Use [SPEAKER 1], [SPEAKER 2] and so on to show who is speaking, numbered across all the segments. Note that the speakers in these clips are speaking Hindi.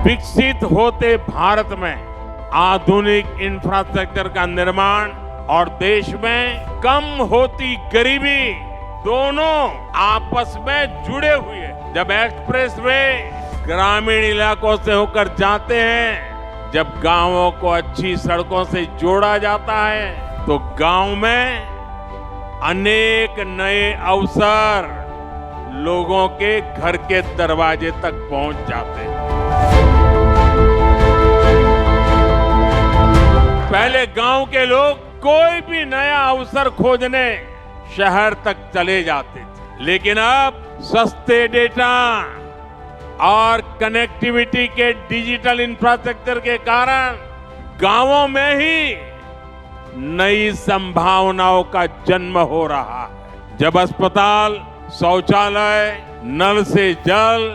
[SPEAKER 1] विकसित होते भारत में आधुनिक इंफ्रास्ट्रक्चर का निर्माण और देश में कम होती गरीबी दोनों आपस में जुड़े हुए हैं। जब एक्सप्रेस वे ग्रामीण इलाकों से होकर जाते हैं, जब गांवों को अच्छी सड़कों से जोड़ा जाता है, तो गांव में अनेक नए अवसर लोगों के घर के दरवाजे तक पहुंच जाते हैं। पहले गांव के लोग कोई भी नया अवसर खोजने शहर तक चले जाते थे, लेकिन अब सस्ते डेटा और कनेक्टिविटी के डिजिटल इंफ्रास्ट्रक्चर के कारण गांवों में ही नई संभावनाओं का जन्म हो रहा है। जब अस्पताल, शौचालय, नल से जल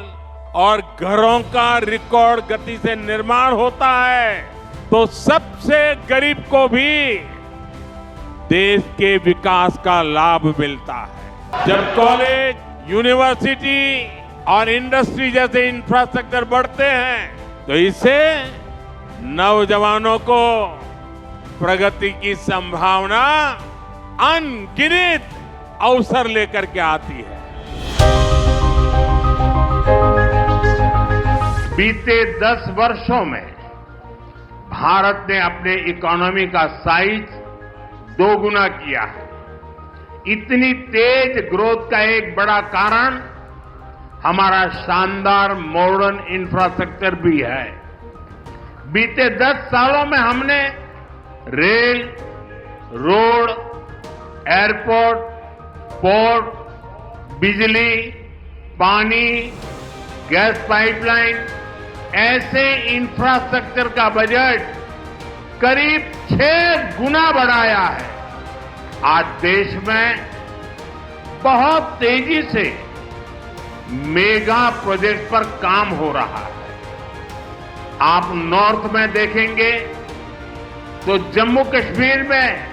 [SPEAKER 1] और घरों का रिकॉर्ड गति से निर्माण होता है, तो सबसे गरीब को भी देश के विकास का लाभ मिलता है। जब कॉलेज, यूनिवर्सिटी और इंडस्ट्री जैसे इंफ्रास्ट्रक्चर बढ़ते हैं, तो इससे नौजवानों को प्रगति की संभावना अनगिनत अवसर लेकर के आती है।
[SPEAKER 2] बीते 10 वर्षों में भारत ने अपने इकोनॉमी का साइज दोगुना किया है। इतनी तेज ग्रोथ का एक बड़ा कारण हमारा शानदार मॉडर्न इंफ्रास्ट्रक्चर भी है। बीते 10 सालों में हमने रेल, रोड, एयरपोर्ट, पोर्ट, बिजली, पानी, गैस पाइपलाइन ऐसे इंफ्रास्ट्रक्चर का बजट करीब 6 गुना बढ़ाया है। आज देश में बहुत तेजी से मेगा प्रोजेक्ट पर काम हो रहा है। आप नॉर्थ में देखेंगे तो जम्मू कश्मीर में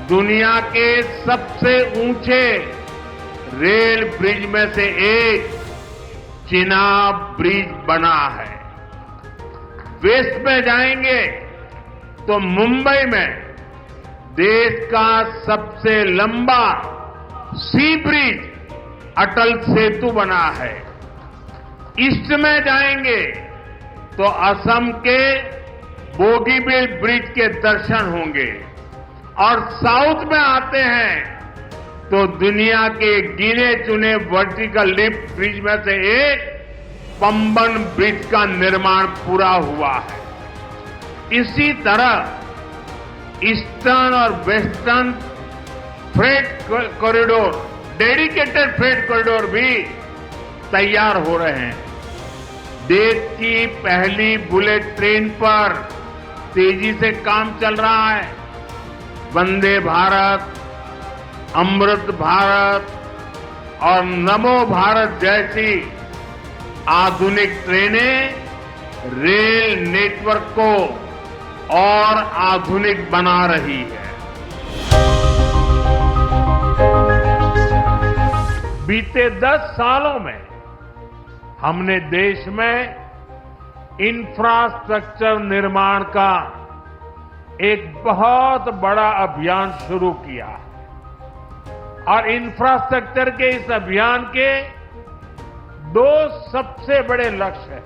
[SPEAKER 2] दुनिया के सबसे ऊंचे रेल ब्रिज में से एक चिनाब ब्रिज बना है। वेस्ट में जाएंगे तो मुंबई में देश का सबसे लंबा सी ब्रिज अटल सेतु बना है। ईस्ट में जाएंगे तो असम के बोगीबील ब्रिज के दर्शन होंगे और साउथ में आते हैं तो दुनिया के गिने चुने वर्टिकल लिफ्ट ब्रिज में से एक पंबन ब्रिज का निर्माण पूरा हुआ है। इसी तरह ईस्टर्न और western freight corridor, dedicated freight corridor भी तैयार हो रहे हैं। देश की पहली बुलेट ट्रेन पर तेजी से काम चल रहा है। वंदे भारत, अमृत भारत और नमो भारत जैसी आधुनिक ट्रेनें रेल नेटवर्क को और आधुनिक बना रही है। बीते 10 सालों में हमने देश में इंफ्रास्ट्रक्चर निर्माण का एक बहुत बड़ा अभियान शुरू किया है और इंफ्रास्ट्रक्चर के इस अभियान के 2 सबसे बड़े लक्ष्य हैं।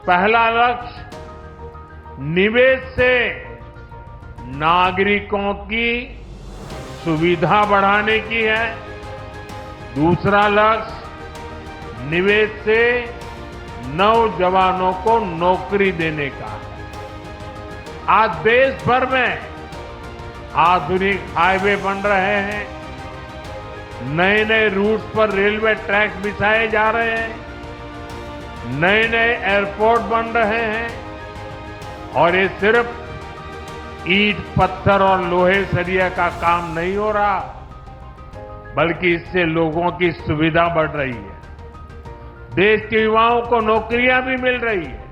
[SPEAKER 2] पहला लक्ष्य निवेश से नागरिकों की सुविधा बढ़ाने की है। दूसरा लक्ष्य निवेश से नौजवानों को नौकरी देने का है। आज देश भर में आधुनिक हाईवे बन रहे हैं, नए नए रूट्स पर रेलवे ट्रैक बिछाए जा रहे हैं, नए नए एयरपोर्ट बन रहे हैं और ये सिर्फ ईंट, पत्थर और लोहे सरिया का काम नहीं हो रहा, बल्कि इससे लोगों की सुविधा बढ़ रही है। देश के युवाओं को नौकरियां भी मिल रही है।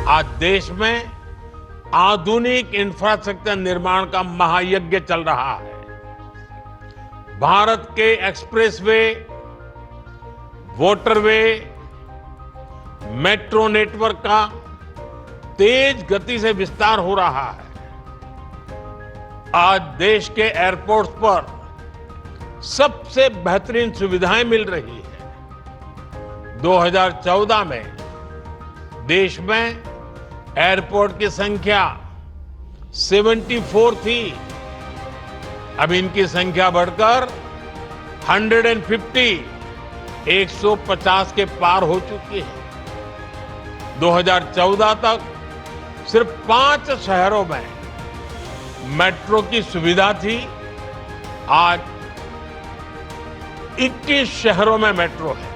[SPEAKER 1] आज देश में आधुनिक इंफ्रास्ट्रक्चर निर्माण का महायज्ञ चल रहा है। भारत के एक्सप्रेसवे वाटरवे, मेट्रो नेटवर्क का तेज गति से विस्तार हो रहा है। आज देश के एयरपोर्ट्स पर सबसे बेहतरीन सुविधाएं मिल रही है। 2014 में देश में एयरपोर्ट की संख्या 74 थी। अब इनकी संख्या बढ़कर 150 के पार हो चुकी है। 2014 तक सिर्फ 5 शहरों में मेट्रो की सुविधा थी। आज 21 शहरों में मेट्रो है।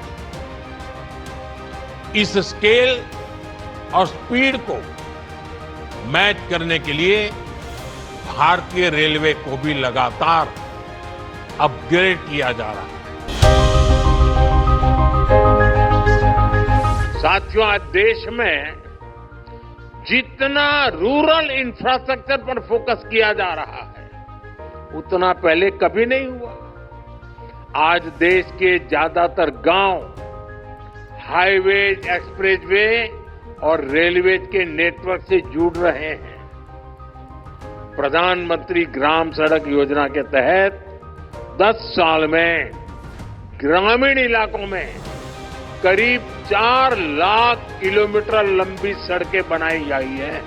[SPEAKER 1] इस स्केल और स्पीड को मैच करने के लिए भारतीय रेलवे को भी लगातार अपग्रेड किया जा रहा है।
[SPEAKER 2] साथियों, आज देश में जितना रूरल इंफ्रास्ट्रक्चर पर फोकस किया जा रहा है, उतना पहले कभी नहीं हुआ। आज देश के ज्यादातर गांव हाईवेज, एक्सप्रेसवे और रेलवेज के नेटवर्क से जुड़ रहे हैं। प्रधानमंत्री ग्राम सड़क योजना के तहत 10 साल में ग्रामीण इलाकों में करीब 4 लाख किलोमीटर लंबी सड़कें बनाई गई हैं।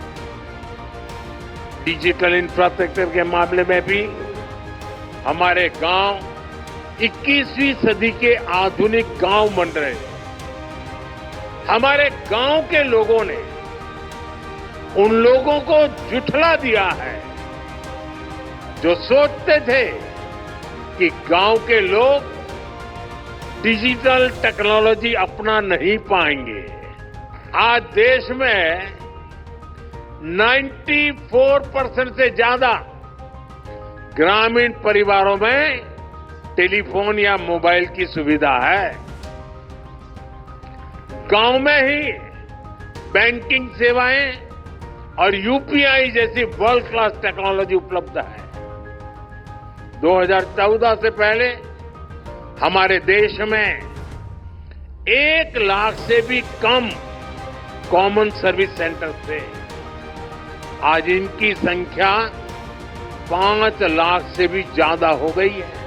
[SPEAKER 2] डिजिटल इंफ्रास्ट्रक्चर के मामले में भी हमारे गांव 21वीं सदी के आधुनिक गांव बन रहे हैं। हमारे गांव के लोगों ने उन लोगों को झुठला दिया है जो सोचते थे कि गांव के लोग डिजिटल टेक्नोलॉजी अपना नहीं पाएंगे। आज देश में 94% से ज्यादा ग्रामीण परिवारों में टेलीफोन या मोबाइल की सुविधा है। गांव में ही बैंकिंग सेवाएं और यूपीआई जैसी वर्ल्ड क्लास टेक्नोलॉजी उपलब्ध है। 2014 से पहले हमारे देश में 1 लाख से भी कम कॉमन सर्विस सेंटर थे। आज इनकी संख्या 5 लाख से भी ज्यादा हो गई है।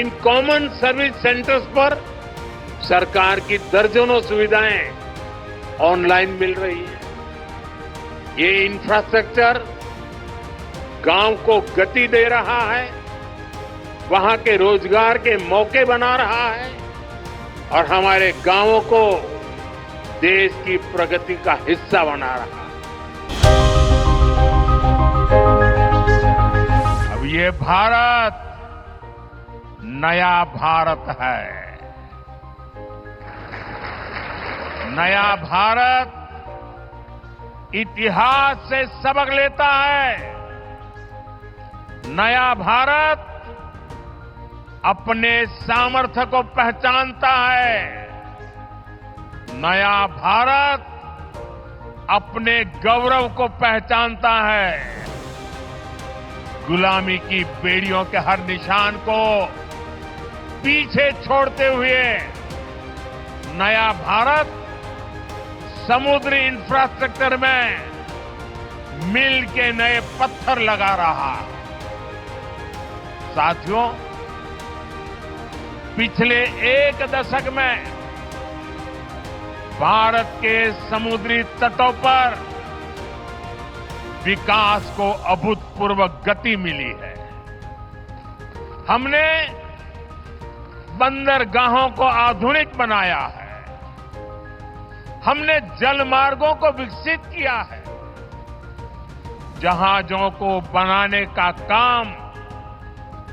[SPEAKER 2] इन कॉमन सर्विस सेंटर्स पर सरकार की दर्जनों सुविधाएं ऑनलाइन मिल रही है। ये इंफ्रास्ट्रक्चर गांव को गति दे रहा है, वहां के रोजगार के मौके बना रहा है और हमारे गांवों को देश की प्रगति का हिस्सा बना रहा है। अब ये भारत नया भारत है। नया भारत इतिहास से सबक लेता है। नया भारत अपने सामर्थ्य को पहचानता है। नया भारत अपने गौरव को पहचानता है। गुलामी की बेड़ियों के हर निशान को पीछे छोड़ते हुए नया भारत समुद्री इंफ्रास्ट्रक्चर में मिल के नए पत्थर लगा रहा है। साथियों, पिछले 1 दशक में भारत के समुद्री तटों पर विकास को अभूतपूर्व गति मिली है। हमने बंदरगाहों को आधुनिक बनाया है। हमने जल मार्गों को विकसित किया है। जहाजों को बनाने का काम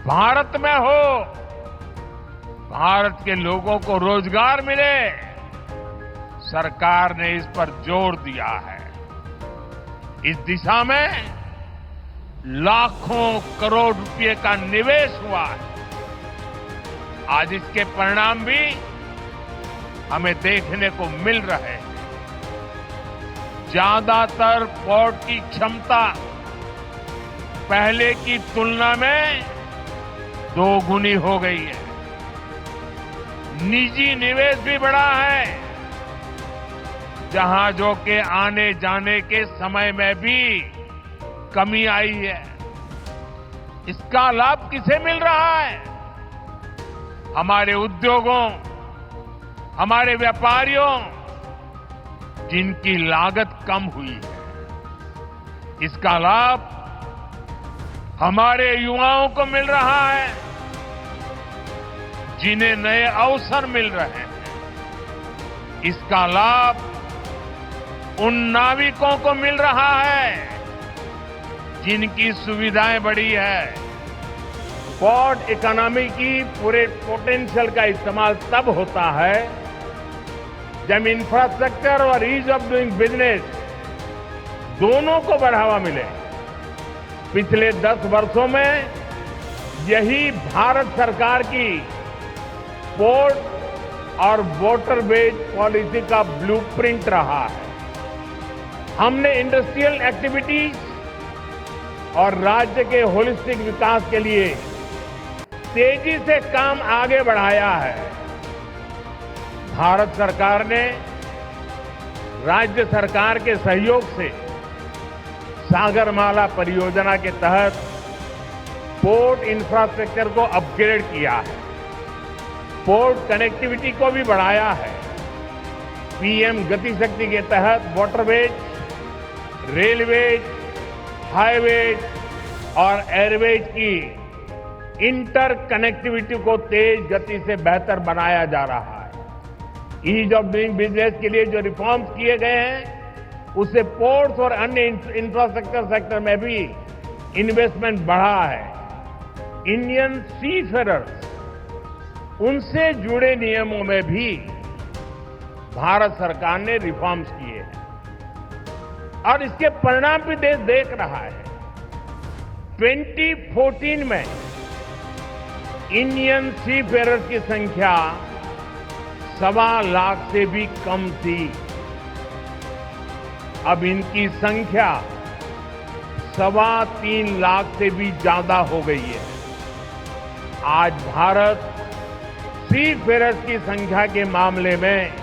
[SPEAKER 2] भारत में हो, भारत के लोगों को रोजगार मिले, सरकार ने इस पर जोर दिया है। इस दिशा में लाखों करोड़ रुपए का निवेश हुआ है। आज इसके परिणाम भी हमें देखने को मिल रहे हैं। ज्यादातर पोर्ट की क्षमता पहले की तुलना में 2 गुनी हो गई है। निजी निवेश भी बढ़ा है। जहाजों के आने जाने के समय में भी कमी आई है। इसका लाभ किसे मिल रहा है? हमारे उद्योगों, हमारे व्यापारियों, जिनकी लागत कम हुई है। इसका लाभ हमारे युवाओं को मिल रहा है, जिन्हें नए अवसर मिल रहे हैं। इसका लाभ उन नाविकों को मिल रहा है जिनकी सुविधाएं बढ़ी है। पोर्ट इकोनॉमी की पूरे पोटेंशियल का इस्तेमाल तब होता है जब इंफ्रास्ट्रक्चर और ईज ऑफ डूइंग बिजनेस दोनों को बढ़ावा मिले। पिछले 10 वर्षों में यही भारत सरकार की पोर्ट और वाटरवेज पॉलिसी का ब्लूप्रिंट रहा है। हमने इंडस्ट्रियल एक्टिविटीज और राज्य के होलिस्टिक विकास के लिए तेजी से काम आगे बढ़ाया है। भारत सरकार ने राज्य सरकार के सहयोग से सागरमाला परियोजना के तहत पोर्ट इंफ्रास्ट्रक्चर को अपग्रेड किया है। पोर्ट कनेक्टिविटी को भी बढ़ाया है। पीएम गति शक्ति के तहत वाटरवेज, रेलवेज, हाईवेज और एयरवेज की इंटर कनेक्टिविटी को तेज गति से बेहतर बनाया जा रहा है। ईज ऑफ डूइंग बिजनेस के लिए जो रिफॉर्म्स किए गए हैं, उससे पोर्ट्स और अन्य इंफ्रास्ट्रक्चर सेक्टर में भी इन्वेस्टमेंट बढ़ा है। इंडियन सीफेरर्स, उनसे जुड़े नियमों में भी भारत सरकार ने रिफॉर्म्स किए हैं और इसके परिणाम भी देश देख रहा है। 2014 में इंडियन सीफेरर्स की संख्या 1.25 लाख से भी कम थी। अब इनकी संख्या 3.25 लाख से भी ज्यादा हो गई है। आज भारत सीफेरर्स की संख्या के मामले में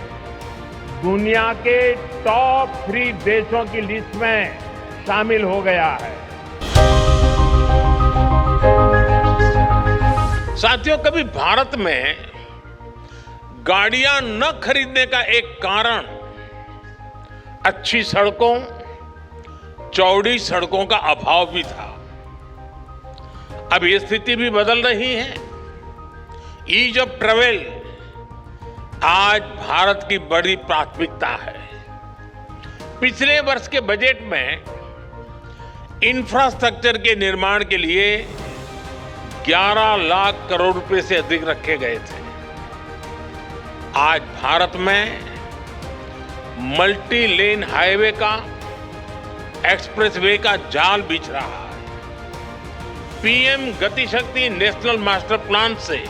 [SPEAKER 2] दुनिया के टॉप 3 देशों की लिस्ट में शामिल हो गया है।
[SPEAKER 1] साथियों, कभी भारत में गाड़ियां न खरीदने का एक कारण अच्छी सड़कों, चौड़ी सड़कों का अभाव भी था। अब ये स्थिति भी बदल रही है। ईज ऑफ ट्रेवल आज भारत की बड़ी प्राथमिकता है। पिछले वर्ष के बजट में इंफ्रास्ट्रक्चर के निर्माण के लिए 11 लाख करोड़ रुपए से अधिक रखे गए थे। आज भारत में मल्टी लेन हाईवे का, एक्सप्रेसवे का जाल बिछ रहा है। पीएम गति शक्ति नेशनल मास्टर प्लान से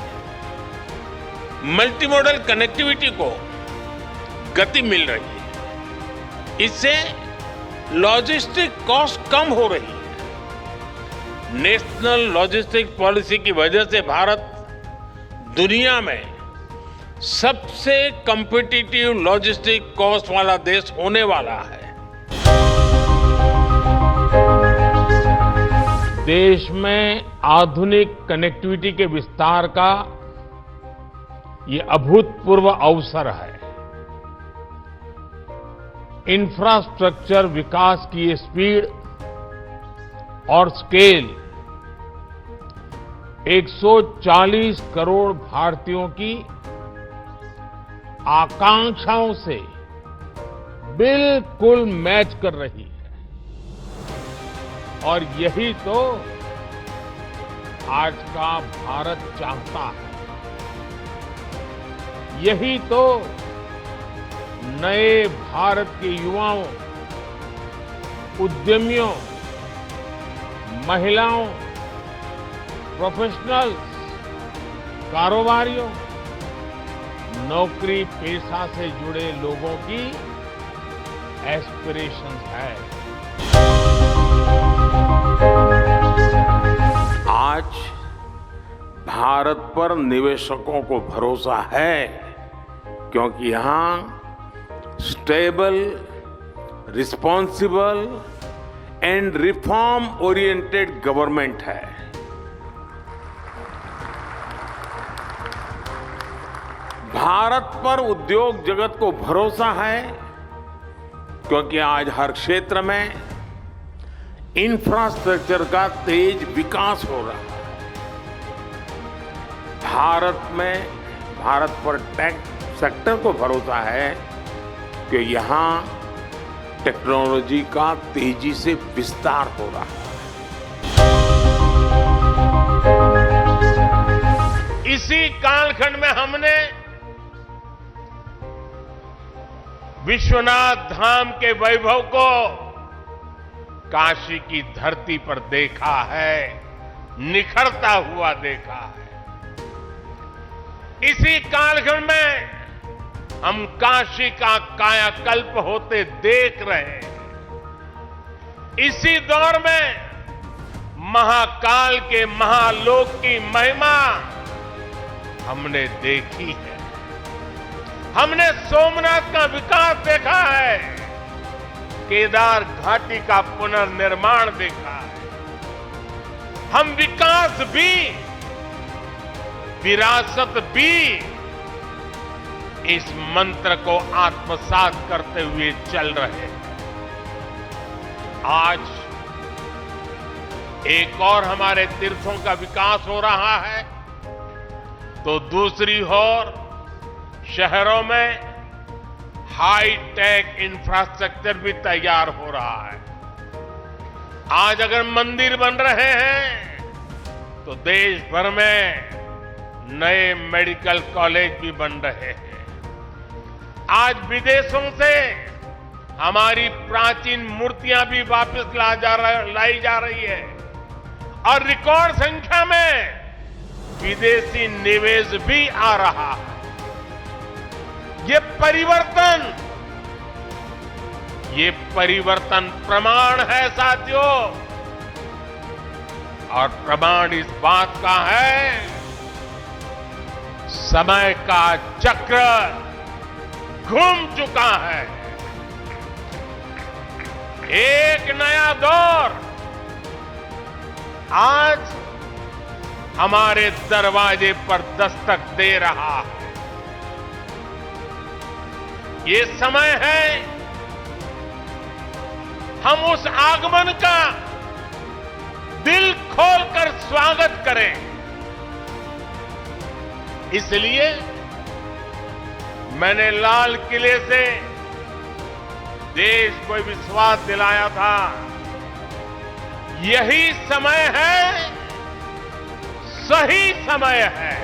[SPEAKER 1] मल्टी मॉडल कनेक्टिविटी को गति मिल रही है। इससे लॉजिस्टिक कॉस्ट कम हो रही है। नेशनल लॉजिस्टिक पॉलिसी की वजह से भारत दुनिया में सबसे कॉम्पिटिटिव लॉजिस्टिक कॉस्ट वाला देश होने वाला है।
[SPEAKER 2] देश में आधुनिक कनेक्टिविटी के विस्तार का ये अभूतपूर्व अवसर है। इंफ्रास्ट्रक्चर विकास की स्पीड और स्केल 140 करोड़ भारतीयों की आकांक्षाओं से बिल्कुल मैच कर रही है। और यही तो आज का भारत चाहता है। यही तो नए भारत के युवाओं, उद्यमियों, महिलाओं, प्रोफेशनल्स, कारोबारियों, नौकरी पेशा से जुड़े लोगों की एस्पिरेशन है।
[SPEAKER 1] आज भारत
[SPEAKER 3] पर निवेशकों को भरोसा है, क्योंकि यहां stable, responsible and reform oriented government है। भारत पर उद्योग जगत को भरोसा है, क्योंकि आज हर क्षेत्र में इंफ्रास्ट्रक्चर का तेज विकास हो रहा है। भारत पर टेक सेक्टर को भरोसा है कि यहां टेक्नोलॉजी का तेजी से विस्तार हो रहा है।
[SPEAKER 2] इसी कालखंड में हमने विश्वनाथ धाम के वैभव को काशी की धरती पर देखा है, निखरता हुआ देखा है। इसी कालखंड में हम काशी का कायाकल्प होते देख रहे हैं। इसी दौर में महाकाल के महालोक की महिमा हमने देखी है। हमने सोमनाथ का विकास देखा है, केदार घाटी का पुनर्निर्माण देखा है। हम विकास भी, विरासत भी, इस मंत्र को आत्मसात करते हुए चल रहे हैं। आज एक और हमारे तीर्थों का विकास हो रहा है, तो दूसरी ओर शहरों में हाई टेक इंफ्रास्ट्रक्चर भी तैयार हो रहा है। आज अगर मंदिर बन रहे हैं, तो देश भर में नए मेडिकल कॉलेज भी बन रहे हैं। आज विदेशों से हमारी प्राचीन मूर्तियां भी वापस लाई जा रही है, और रिकॉर्ड संख्या में विदेशी निवेश भी आ रहा है। ये परिवर्तन प्रमाण है साथियों, और प्रमाण इस बात का है, समय का चक्र घूम चुका है। एक नया दौर आज हमारे दरवाजे पर दस्तक दे रहा है। ये समय है हम उस आगमन का दिल खोलकर स्वागत करें। इसलिए मैंने लाल किले से देश को विश्वास दिलाया था, यही समय है, सही समय है।